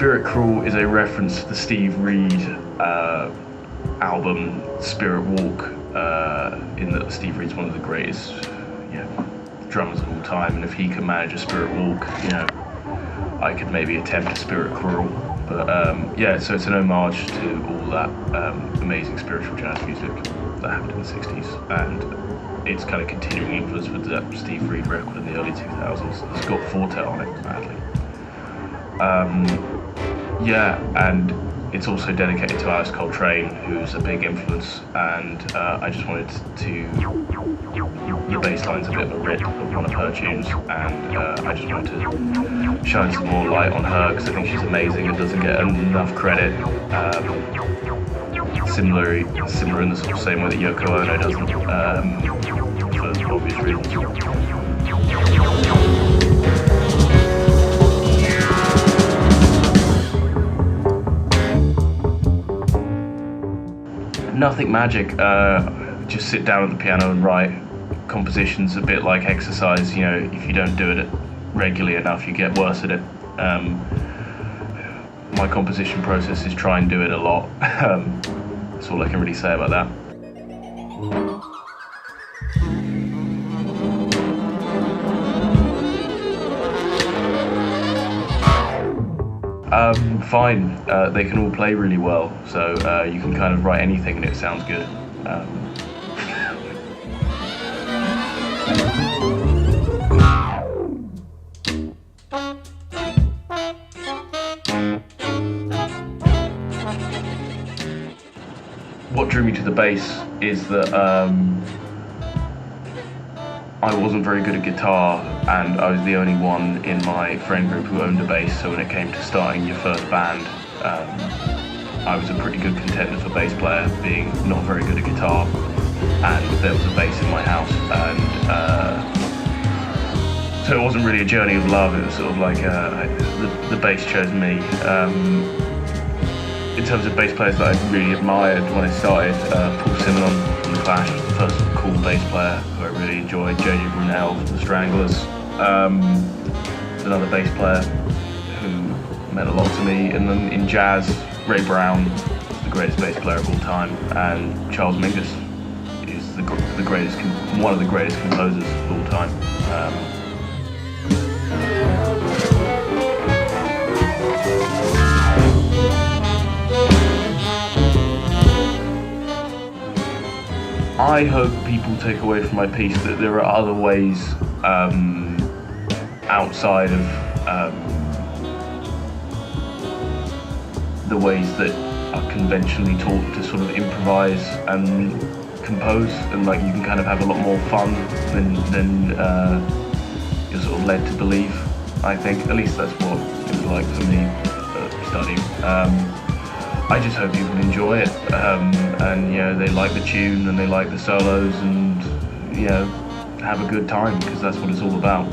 Spirit Crawl is a reference to the Steve Reid album Spirit Walk, in that Steve Reid's one of the greatest drummers of all time, and if he can manage a Spirit Walk, I could maybe attempt a Spirit Crawl. But so it's an homage to all that amazing spiritual jazz music that happened in the 60s, and it's kind of continuing influence with that Steve Reid record in the early 2000s. It's got Forte on it, badly. And it's also dedicated to Alice Coltrane, who's a big influence, and I just wanted to, the bass line's a bit of a rip of one of her tunes, and I just wanted to shine some more light on her, because I think she's amazing and doesn't get enough credit. Similar in the sort of same way that Yoko Ono doesn't, for obvious reasons. Nothing magic, just sit down at the piano and write. Composition's a bit like exercise, if you don't do it regularly enough, you get worse at it. My composition process is try and do it a lot. That's all I can really say about that. Fine. They can all play really well, so you can kind of write anything and it sounds good. What drew me to the bass is that I wasn't very good at guitar, and I was the only one in my friend group who owned a bass, so when it came to starting your first band, I was a pretty good contender for bass player, being not very good at guitar, and there was a bass in my house, and so it wasn't really a journey of love, it was sort of like the bass chose me. In terms of bass players that I really admired when I started, Paul Simonon from The Clash was the first cool bass player who I really enjoyed. J.J. Brunel from The Stranglers, another bass player who meant a lot to me. And then in jazz, Ray Brown is the greatest bass player of all time, and Charles Mingus is one of the greatest composers of all time. I hope people take away from my piece that there are other ways outside of the ways that are conventionally taught to sort of improvise and compose, and like you can kind of have a lot more fun than you're sort of led to believe. I think, at least that's what it was like for me studying. I just hope people enjoy it, and they like the tune and they like the solos, and have a good time, because that's what it's all about.